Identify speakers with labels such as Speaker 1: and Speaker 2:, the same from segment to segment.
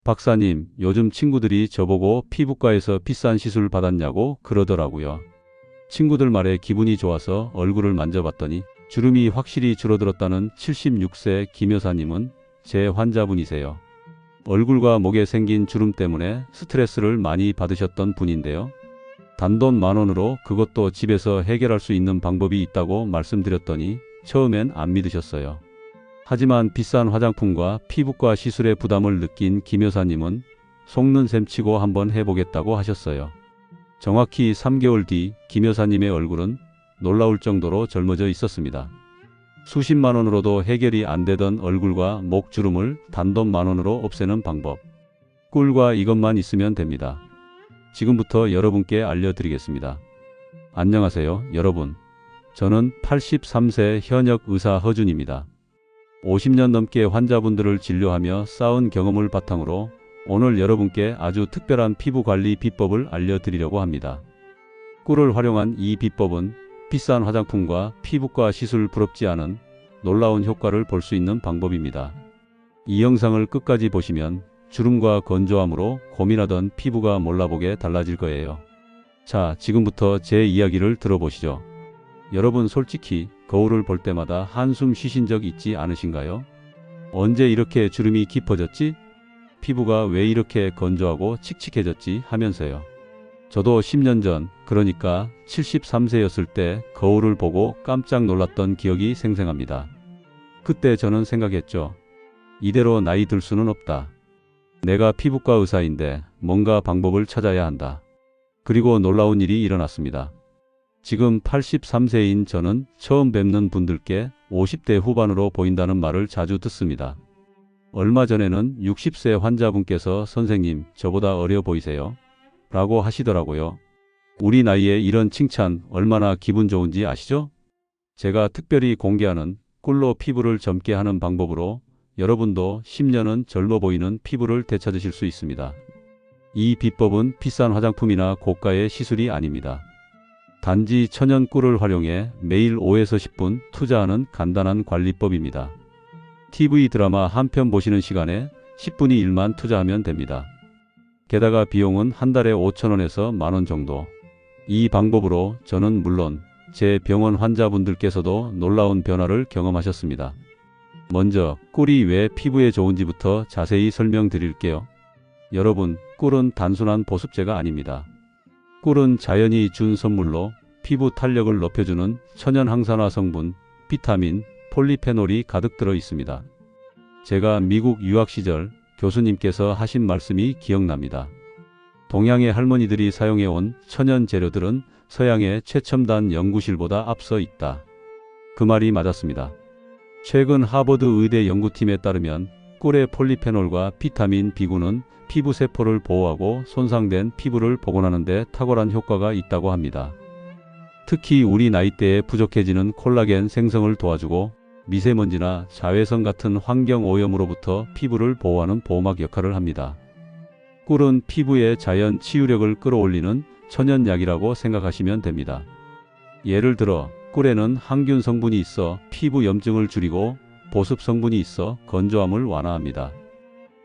Speaker 1: 박사님, 요즘 친구들이 저보고 피부과에서 비싼 시술 받았냐고 그러더라고요. 친구들 말에 기분이 좋아서 얼굴을 만져봤더니 주름이 확실히 줄어들었다는 76세 김 여사님은 제 환자분이세요. 얼굴과 목에 생긴 주름 때문에 스트레스를 많이 받으셨던 분인데요. 단돈 10,000원으로 그것도 집에서 해결할 수 있는 방법이 있다고 말씀드렸더니 처음엔 안 믿으셨어요. 하지만 비싼 화장품과 피부과 시술의 부담을 느낀 김 여사님은 속는 셈치고 한번 해보겠다고 하셨어요. 정확히 3개월 뒤 김 여사님의 얼굴은 놀라울 정도로 젊어져 있었습니다. 수십만 원으로도 해결이 안 되던 얼굴과 목 주름을 단돈 10,000원으로 없애는 방법. 꿀과 이것만 있으면 됩니다. 지금부터 여러분께 알려드리겠습니다. 안녕하세요, 여러분. 저는 83세 현역 의사 허준입니다. 50년 넘게 환자분들을 진료하며 쌓은 경험을 바탕으로 오늘 여러분께 아주 특별한 피부관리 비법을 알려드리려고 합니다. 꿀을 활용한 이 비법은 비싼 화장품과 피부과 시술 부럽지 않은 놀라운 효과를 볼 수 있는 방법입니다. 이 영상을 끝까지 보시면 주름과 건조함으로 고민하던 피부가 몰라보게 달라질 거예요. 자, 지금부터 제 이야기를 들어보시죠. 여러분 솔직히 거울을 볼 때마다 한숨 쉬신 적 있지 않으신가요? 언제 이렇게 주름이 깊어졌지? 피부가 왜 이렇게 건조하고 칙칙해졌지? 하면서요. 저도 10년 전, 그러니까 73세였을 때 거울을 보고 깜짝 놀랐던 기억이 생생합니다. 그때 저는 생각했죠. 이대로 나이 들 수는 없다. 내가 피부과 의사인데 뭔가 방법을 찾아야 한다. 그리고 놀라운 일이 일어났습니다. 지금 83세인 저는 처음 뵙는 분들께 50대 후반으로 보인다는 말을 자주 듣습니다. 얼마 전에는 60세 환자분께서 선생님, 저보다 어려 보이세요? 라고 하시더라고요. 우리 나이에 이런 칭찬 얼마나 기분 좋은지 아시죠? 제가 특별히 공개하는 꿀로 피부를 젊게 하는 방법으로 여러분도 10년은 젊어 보이는 피부를 되찾으실 수 있습니다. 이 비법은 비싼 화장품이나 고가의 시술이 아닙니다. 단지 천연 꿀을 활용해 매일 5에서 10분 투자하는 간단한 관리법입니다. TV 드라마 한 편 보시는 시간에 10분이 1만 투자하면 됩니다. 게다가 비용은 한 달에 5,000원에서 10,000원 정도. 이 방법으로 저는 물론 제 병원 환자분들께서도 놀라운 변화를 경험하셨습니다. 먼저 꿀이 왜 피부에 좋은지부터 자세히 설명드릴게요. 여러분, 꿀은 단순한 보습제가 아닙니다. 꿀은 자연이 준 선물로 피부 탄력을 높여주는 천연 항산화 성분, 비타민, 폴리페놀이 가득 들어 있습니다. 제가 미국 유학 시절 교수님께서 하신 말씀이 기억납니다. 동양의 할머니들이 사용해온 천연 재료들은 서양의 최첨단 연구실보다 앞서 있다. 그 말이 맞았습니다. 최근 하버드 의대 연구팀에 따르면 꿀의 폴리페놀과 비타민 B군은 피부 세포를 보호하고 손상된 피부를 복원하는 데 탁월한 효과가 있다고 합니다. 특히 우리 나이대에 부족해지는 콜라겐 생성을 도와주고 미세먼지나 자외선 같은 환경 오염으로부터 피부를 보호하는 보호막 역할을 합니다. 꿀은 피부의 자연 치유력을 끌어올리는 천연약이라고 생각하시면 됩니다. 예를 들어 꿀에는 항균 성분이 있어 피부 염증을 줄이고 보습 성분이 있어 건조함을 완화합니다.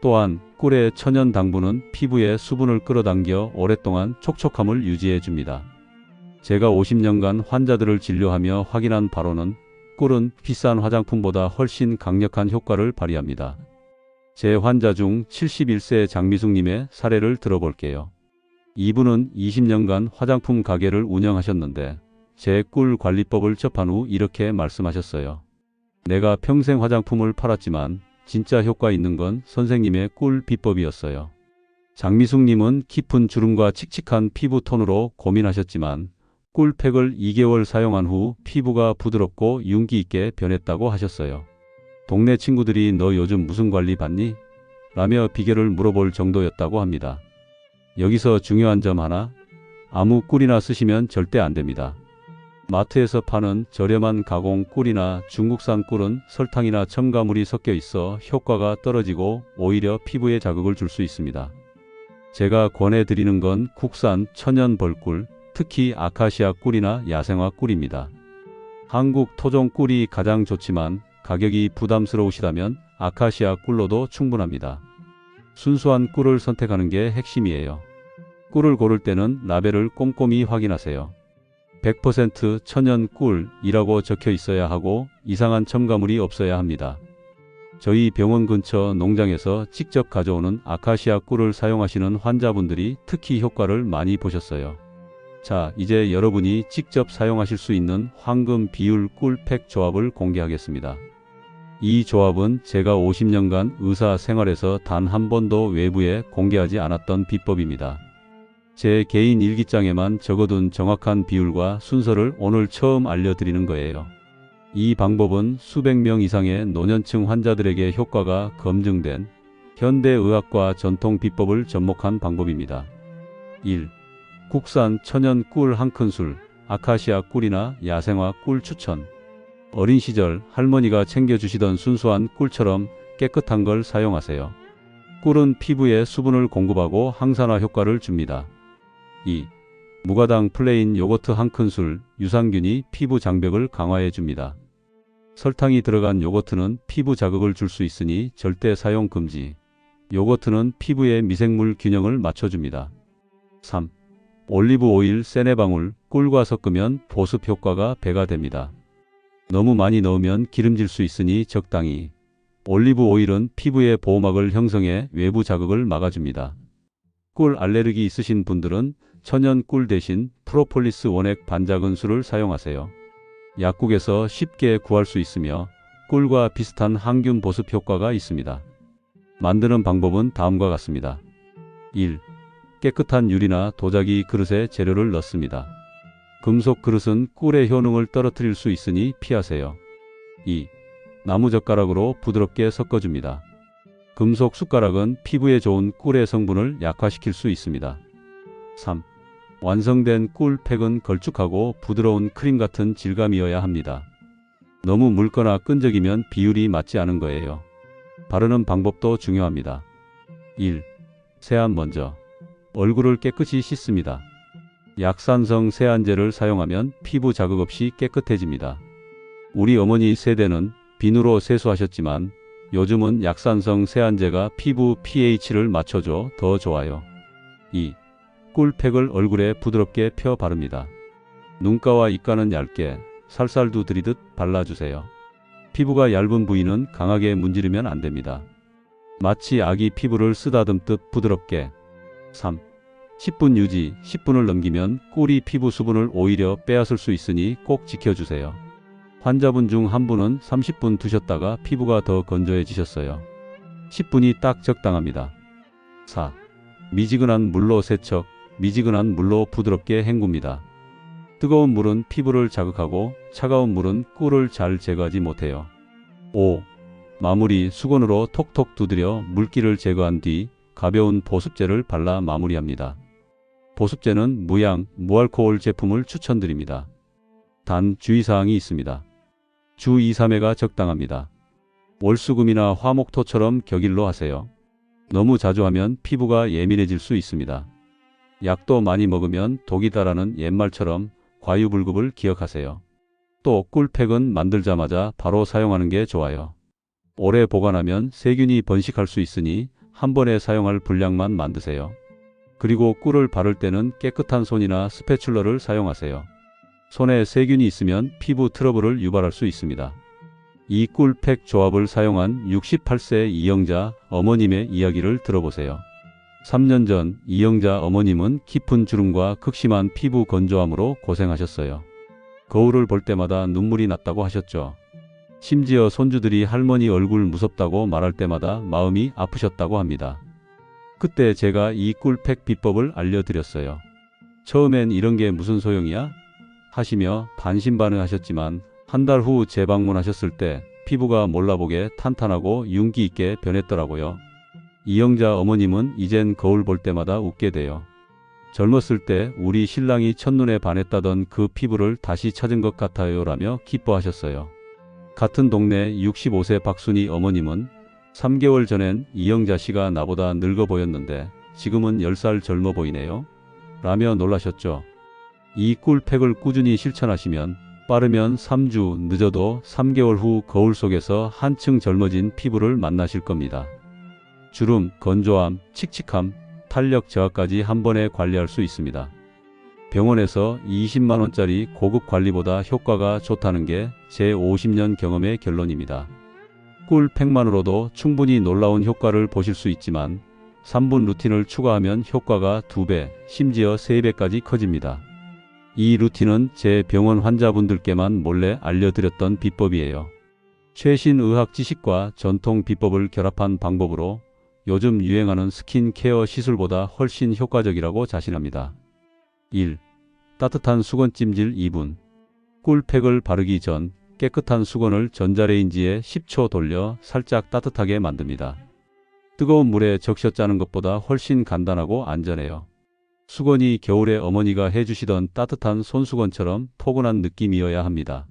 Speaker 1: 또한 꿀의 천연 당분은 피부의 수분을 끌어당겨 오랫동안 촉촉함을 유지해 줍니다. 제가 50년간 환자들을 진료하며 확인한 바로는 꿀은 비싼 화장품보다 훨씬 강력한 효과를 발휘합니다. 제 환자 중 71세 장미숙님의 사례를 들어볼게요. 이분은 20년간 화장품 가게를 운영하셨는데 제 꿀 관리법을 접한 후 이렇게 말씀하셨어요. 내가 평생 화장품을 팔았지만 진짜 효과 있는 건 선생님의 꿀 비법이었어요. 장미숙님은 깊은 주름과 칙칙한 피부 톤으로 고민하셨지만 꿀팩을 2개월 사용한 후 피부가 부드럽고 윤기 있게 변했다고 하셨어요. 동네 친구들이 너 요즘 무슨 관리 받니? 라며 비결을 물어볼 정도였다고 합니다. 여기서 중요한 점 하나, 아무 꿀이나 쓰시면 절대 안 됩니다. 마트에서 파는 저렴한 가공 꿀이나 중국산 꿀은 설탕이나 첨가물이 섞여 있어 효과가 떨어지고 오히려 피부에 자극을 줄 수 있습니다. 제가 권해드리는 건 국산 천연 벌꿀, 특히 아카시아 꿀이나 야생화 꿀입니다. 한국 토종 꿀이 가장 좋지만 가격이 부담스러우시다면 아카시아 꿀로도 충분합니다. 순수한 꿀을 선택하는 게 핵심이에요. 꿀을 고를 때는 라벨을 꼼꼼히 확인하세요. 100% 천연 꿀이라고 적혀 있어야 하고 이상한 첨가물이 없어야 합니다. 저희 병원 근처 농장에서 직접 가져오는 아카시아 꿀을 사용하시는 환자분들이 특히 효과를 많이 보셨어요. 자, 이제 여러분이 직접 사용하실 수 있는 황금 비율 꿀팩 조합을 공개하겠습니다. 이 조합은 제가 50년간 의사 생활에서 단 한 번도 외부에 공개하지 않았던 비법입니다. 제 개인 일기장에만 적어둔 정확한 비율과 순서를 오늘 처음 알려드리는 거예요. 이 방법은 수백 명 이상의 노년층 환자들에게 효과가 검증된 현대의학과 전통 비법을 접목한 방법입니다. 1. 국산 천연 꿀 한 큰술, 아카시아 꿀이나 야생화 꿀 추천. 어린 시절 할머니가 챙겨주시던 순수한 꿀처럼 깨끗한 걸 사용하세요. 꿀은 피부에 수분을 공급하고 항산화 효과를 줍니다. 2. 무가당 플레인 요거트 한 큰술, 유산균이 피부 장벽을 강화해 줍니다. 설탕이 들어간 요거트는 피부 자극을 줄 수 있으니 절대 사용 금지. 요거트는 피부의 미생물 균형을 맞춰줍니다. 3. 올리브 오일 세네 방울, 꿀과 섞으면 보습 효과가 배가 됩니다. 너무 많이 넣으면 기름질 수 있으니 적당히. 올리브 오일은 피부의 보호막을 형성해 외부 자극을 막아줍니다. 꿀 알레르기 있으신 분들은 천연 꿀 대신 프로폴리스 원액 반작은수를 사용하세요. 약국에서 쉽게 구할 수 있으며 꿀과 비슷한 항균 보습 효과가 있습니다. 만드는 방법은 다음과 같습니다. 1. 깨끗한 유리나 도자기 그릇에 재료를 넣습니다. 금속 그릇은 꿀의 효능을 떨어뜨릴 수 있으니 피하세요. 2. 나무젓가락으로 부드럽게 섞어줍니다. 금속 숟가락은 피부에 좋은 꿀의 성분을 약화시킬 수 있습니다. 3. 완성된 꿀팩은 걸쭉하고 부드러운 크림 같은 질감이어야 합니다. 너무 묽거나 끈적이면 비율이 맞지 않은 거예요. 바르는 방법도 중요합니다. 1. 세안 먼저. 얼굴을 깨끗이 씻습니다. 약산성 세안제를 사용하면 피부 자극 없이 깨끗해집니다. 우리 어머니 세대는 비누로 세수하셨지만 요즘은 약산성 세안제가 피부 pH를 맞춰줘 더 좋아요. 2. 꿀팩을 얼굴에 부드럽게 펴 바릅니다. 눈가와 입가는 얇게 살살 두드리듯 발라주세요. 피부가 얇은 부위는 강하게 문지르면 안됩니다. 마치 아기 피부를 쓰다듬듯 부드럽게. 3. 10분 유지. 10분을 넘기면 꿀이 피부 수분을 오히려 빼앗을 수 있으니 꼭 지켜주세요. 환자분 중 한 분은 30분 두셨다가 피부가 더 건조해지셨어요. 10분이 딱 적당합니다. 4. 미지근한 물로 세척. 미지근한 물로 부드럽게 헹굽니다. 뜨거운 물은 피부를 자극하고 차가운 물은 꿀을 잘 제거하지 못해요. 5. 마무리. 수건으로 톡톡 두드려 물기를 제거한 뒤 가벼운 보습제를 발라 마무리합니다. 보습제는 무향, 무알코올 제품을 추천드립니다. 단 주의사항이 있습니다. 주 2, 3회가 적당합니다. 월수금이나 화목토처럼 격일로 하세요. 너무 자주 하면 피부가 예민해질 수 있습니다. 약도 많이 먹으면 독이다라는 옛말처럼 과유불급을 기억하세요. 또 꿀팩은 만들자마자 바로 사용하는 게 좋아요. 오래 보관하면 세균이 번식할 수 있으니 한 번에 사용할 분량만 만드세요. 그리고 꿀을 바를 때는 깨끗한 손이나 스패츌러를 사용하세요. 손에 세균이 있으면 피부 트러블을 유발할 수 있습니다. 이 꿀팩 조합을 사용한 68세 이영자 어머님의 이야기를 들어보세요. 3년 전 이영자 어머님은 깊은 주름과 극심한 피부 건조함으로 고생하셨어요. 거울을 볼 때마다 눈물이 났다고 하셨죠. 심지어 손주들이 할머니 얼굴 무섭다고 말할 때마다 마음이 아프셨다고 합니다. 그때 제가 이 꿀팩 비법을 알려드렸어요. 처음엔 이런 게 무슨 소용이야? 하시며 반신반의하셨지만 한 달 후 재방문하셨을 때 피부가 몰라보게 탄탄하고 윤기 있게 변했더라고요. 이영자 어머님은 이젠 거울 볼 때마다 웃게 돼요. 젊었을 때 우리 신랑이 첫눈에 반했다던 그 피부를 다시 찾은 것 같아요 라며 기뻐하셨어요. 같은 동네 65세 박순희 어머님은 3개월 전엔 이영자 씨가 나보다 늙어 보였는데 지금은 10살 젊어 보이네요 라며 놀라셨죠. 이 꿀팩을 꾸준히 실천하시면 빠르면 3주, 늦어도 3개월 후 거울 속에서 한층 젊어진 피부를 만나실 겁니다. 주름, 건조함, 칙칙함, 탄력 저하까지 한 번에 관리할 수 있습니다. 병원에서 20만원짜리 고급 관리보다 효과가 좋다는 게 제 50년 경험의 결론입니다. 꿀팩만으로도 충분히 놀라운 효과를 보실 수 있지만 3분 루틴을 추가하면 효과가 2배, 심지어 3배까지 커집니다. 이 루틴은 제 병원 환자분들께만 몰래 알려드렸던 비법이에요. 최신 의학 지식과 전통 비법을 결합한 방법으로 요즘 유행하는 스킨케어 시술보다 훨씬 효과적이라고 자신합니다. 1. 따뜻한 수건 찜질 2분. 꿀팩을 바르기 전 깨끗한 수건을 전자레인지에 10초 돌려 살짝 따뜻하게 만듭니다. 뜨거운 물에 적셔 짜는 것보다 훨씬 간단하고 안전해요. 수건이 겨울에 어머니가 해주시던 따뜻한 손수건처럼 포근한 느낌이어야 합니다.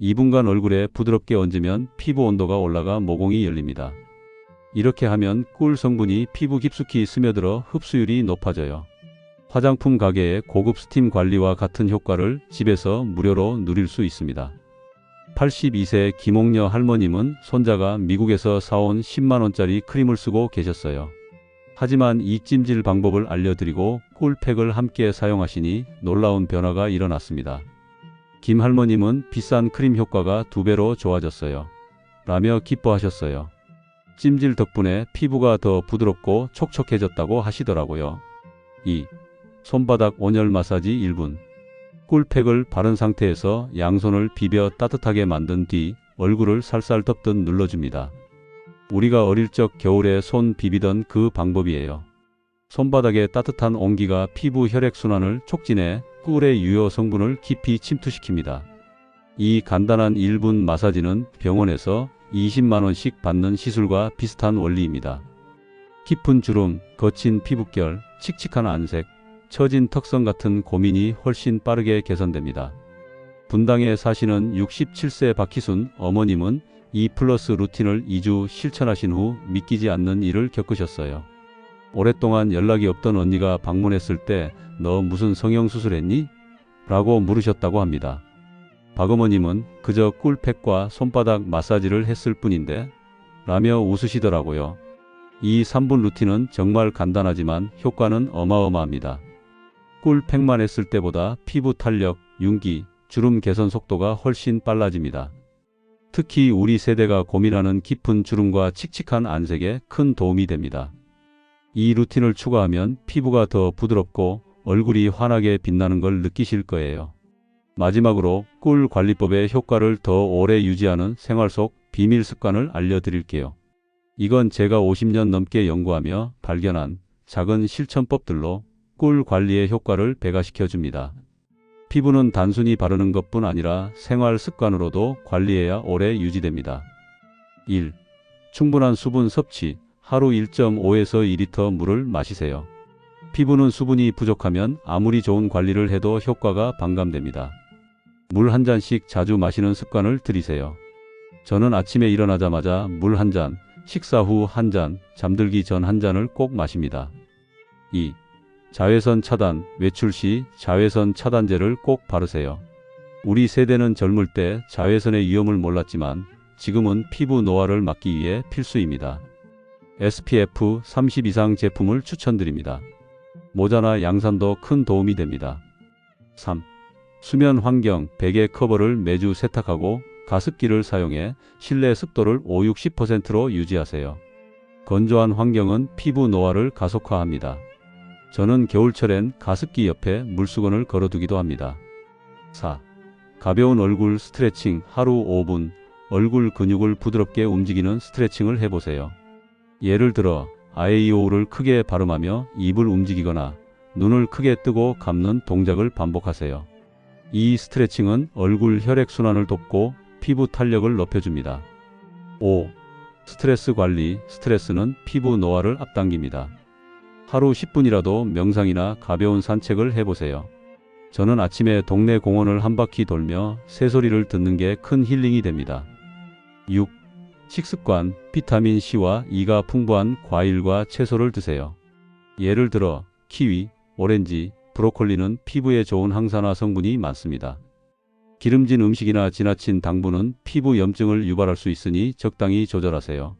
Speaker 1: 2분간 얼굴에 부드럽게 얹으면 피부 온도가 올라가 모공이 열립니다. 이렇게 하면 꿀 성분이 피부 깊숙이 스며들어 흡수율이 높아져요. 화장품 가게의 고급 스팀 관리와 같은 효과를 집에서 무료로 누릴 수 있습니다. 82세 김옥녀 할머님은 손자가 미국에서 사온 10만원짜리 크림을 쓰고 계셨어요. 하지만 이 찜질 방법을 알려드리고 꿀팩을 함께 사용하시니 놀라운 변화가 일어났습니다. 김 할머님은 비싼 크림 효과가 2배로 좋아졌어요. 라며 기뻐하셨어요. 찜질 덕분에 피부가 더 부드럽고 촉촉해졌다고 하시더라고요. 2. 손바닥 온열 마사지 1분. 꿀팩을 바른 상태에서 양손을 비벼 따뜻하게 만든 뒤 얼굴을 살살 덮듯 눌러줍니다. 우리가 어릴 적 겨울에 손 비비던 그 방법이에요. 손바닥의 따뜻한 온기가 피부 혈액순환을 촉진해 꿀의 유효 성분을 깊이 침투시킵니다. 이 간단한 1분 마사지는 병원에서 20만원씩 받는 시술과 비슷한 원리입니다. 깊은 주름, 거친 피부결, 칙칙한 안색, 처진 턱선 같은 고민이 훨씬 빠르게 개선됩니다. 분당에 사시는 67세 박희순 어머님은 2+ 루틴을 2주 실천하신 후 믿기지 않는 일을 겪으셨어요. 오랫동안 연락이 없던 언니가 방문했을 때 너 무슨 성형수술했니? 라고 물으셨다고 합니다. 박 어머님은 그저 꿀팩과 손바닥 마사지를 했을 뿐인데 라며 웃으시더라고요. 이 3분 루틴은 정말 간단하지만 효과는 어마어마합니다. 꿀팩만 했을 때보다 피부 탄력, 윤기, 주름 개선 속도가 훨씬 빨라집니다. 특히 우리 세대가 고민하는 깊은 주름과 칙칙한 안색에 큰 도움이 됩니다. 이 루틴을 추가하면 피부가 더 부드럽고 얼굴이 환하게 빛나는 걸 느끼실 거예요. 마지막으로 꿀 관리법의 효과를 더 오래 유지하는 생활 속 비밀 습관을 알려드릴게요. 이건 제가 50년 넘게 연구하며 발견한 작은 실천법들로 꿀 관리의 효과를 배가시켜 줍니다. 피부는 단순히 바르는 것뿐 아니라 생활 습관으로도 관리해야 오래 유지됩니다. 1. 충분한 수분 섭취. 하루 1.5에서 2리터 물을 마시세요. 피부는 수분이 부족하면 아무리 좋은 관리를 해도 효과가 반감됩니다. 물 한 잔씩 자주 마시는 습관을 들이세요. 저는 아침에 일어나자마자 물 한 잔, 식사 후 한 잔, 잠들기 전 한 잔을 꼭 마십니다. 2. 자외선 차단. 외출 시 자외선 차단제를 꼭 바르세요. 우리 세대는 젊을 때 자외선의 위험을 몰랐지만 지금은 피부 노화를 막기 위해 필수입니다. SPF 30 이상 제품을 추천드립니다. 모자나 양산도 큰 도움이 됩니다. 3. 수면 환경. 베개 커버를 매주 세탁하고 가습기를 사용해 실내 습도를 50~60%로 유지하세요. 건조한 환경은 피부 노화를 가속화합니다. 저는 겨울철엔 가습기 옆에 물수건을 걸어두기도 합니다. 4. 가벼운 얼굴 스트레칭. 하루 5분 얼굴 근육을 부드럽게 움직이는 스트레칭을 해보세요. 예를 들어 아에이오우를 크게 발음하며 입을 움직이거나 눈을 크게 뜨고 감는 동작을 반복하세요. 이 스트레칭은 얼굴 혈액순환을 돕고 피부 탄력을 높여줍니다. 5. 스트레스 관리. 스트레스는 피부 노화를 앞당깁니다. 하루 10분이라도 명상이나 가벼운 산책을 해보세요. 저는 아침에 동네 공원을 한 바퀴 돌며 새소리를 듣는 게 큰 힐링이 됩니다. 6. 식습관. 비타민 C와 E가 풍부한 과일과 채소를 드세요. 예를 들어 키위, 오렌지, 브로콜리는 피부에 좋은 항산화 성분이 많습니다. 기름진 음식이나 지나친 당분은 피부 염증을 유발할 수 있으니 적당히 조절하세요.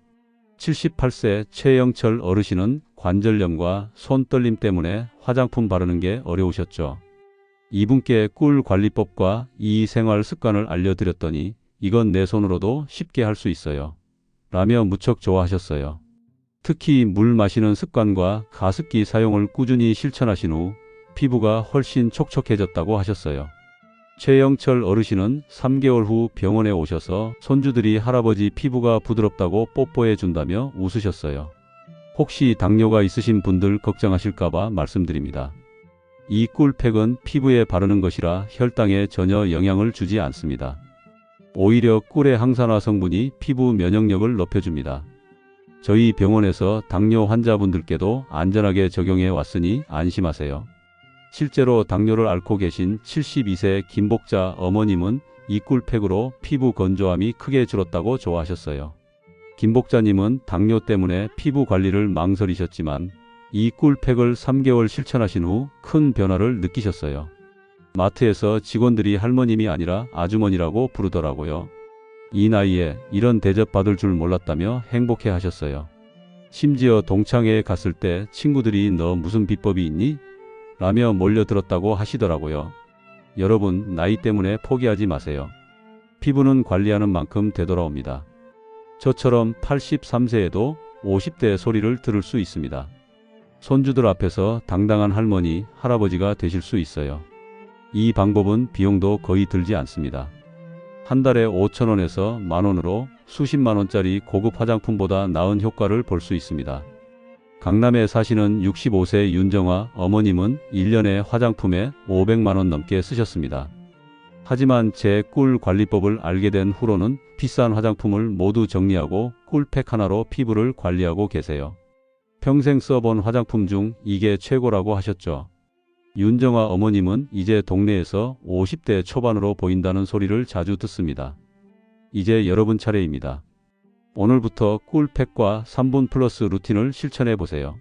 Speaker 1: 78세 최영철 어르신은 관절염과 손떨림 때문에 화장품 바르는 게 어려우셨죠. 이분께 꿀 관리법과 이 생활 습관을 알려드렸더니 이건 내 손으로도 쉽게 할 수 있어요. 라며 무척 좋아하셨어요. 특히 물 마시는 습관과 가습기 사용을 꾸준히 실천하신 후 피부가 훨씬 촉촉해졌다고 하셨어요. 최영철 어르신은 3개월 후 병원에 오셔서 손주들이 할아버지 피부가 부드럽다고 뽀뽀해 준다며 웃으셨어요. 혹시 당뇨가 있으신 분들 걱정하실까봐 말씀드립니다. 이 꿀팩은 피부에 바르는 것이라 혈당에 전혀 영향을 주지 않습니다. 오히려 꿀의 항산화 성분이 피부 면역력을 높여줍니다. 저희 병원에서 당뇨 환자분들께도 안전하게 적용해 왔으니 안심하세요. 실제로 당뇨를 앓고 계신 72세 김복자 어머님은 이 꿀팩으로 피부 건조함이 크게 줄었다고 좋아하셨어요. 김복자님은 당뇨 때문에 피부 관리를 망설이셨지만 이 꿀팩을 3개월 실천하신 후 큰 변화를 느끼셨어요. 마트에서 직원들이 할머님이 아니라 아주머니라고 부르더라고요. 이 나이에 이런 대접 받을 줄 몰랐다며 행복해 하셨어요. 심지어 동창회에 갔을 때 친구들이 너 무슨 비법이 있니? 라며 몰려들었다고 하시더라고요. 여러분, 나이 때문에 포기하지 마세요. 피부는 관리하는 만큼 되돌아옵니다. 저처럼 83세에도 50대의 소리를 들을 수 있습니다. 손주들 앞에서 당당한 할머니, 할아버지가 되실 수 있어요. 이 방법은 비용도 거의 들지 않습니다. 한 달에 5,000원에서 만원으로 수십만 원짜리 고급 화장품보다 나은 효과를 볼 수 있습니다. 강남에 사시는 65세 윤정아 어머님은 1년에 화장품에 500만 원 넘게 쓰셨습니다. 하지만 제 꿀 관리법을 알게 된 후로는 비싼 화장품을 모두 정리하고 꿀팩 하나로 피부를 관리하고 계세요. 평생 써본 화장품 중 이게 최고라고 하셨죠. 윤정아 어머님은 이제 동네에서 50대 초반으로 보인다는 소리를 자주 듣습니다. 이제 여러분 차례입니다. 오늘부터 꿀팩과 3분 플러스 루틴을 실천해 보세요.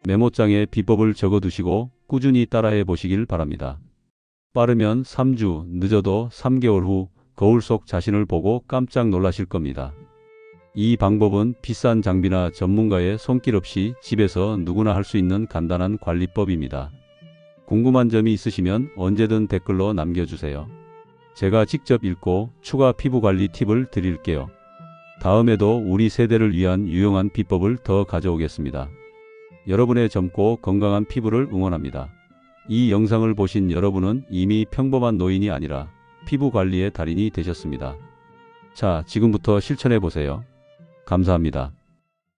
Speaker 1: 메모장에 비법을 적어두시고 꾸준히 따라해 보시길 바랍니다. 빠르면 3주, 늦어도 3개월 후 거울 속 자신을 보고 깜짝 놀라실 겁니다. 이 방법은 비싼 장비나 전문가의 손길 없이 집에서 누구나 할 수 있는 간단한 관리법입니다. 궁금한 점이 있으시면 언제든 댓글로 남겨주세요. 제가 직접 읽고 추가 피부관리 팁을 드릴게요. 다음에도 우리 세대를 위한 유용한 비법을 더 가져오겠습니다. 여러분의 젊고 건강한 피부를 응원합니다. 이 영상을 보신 여러분은 이미 평범한 노인이 아니라 피부 관리의 달인이 되셨습니다. 자, 지금부터 실천해 보세요. 감사합니다.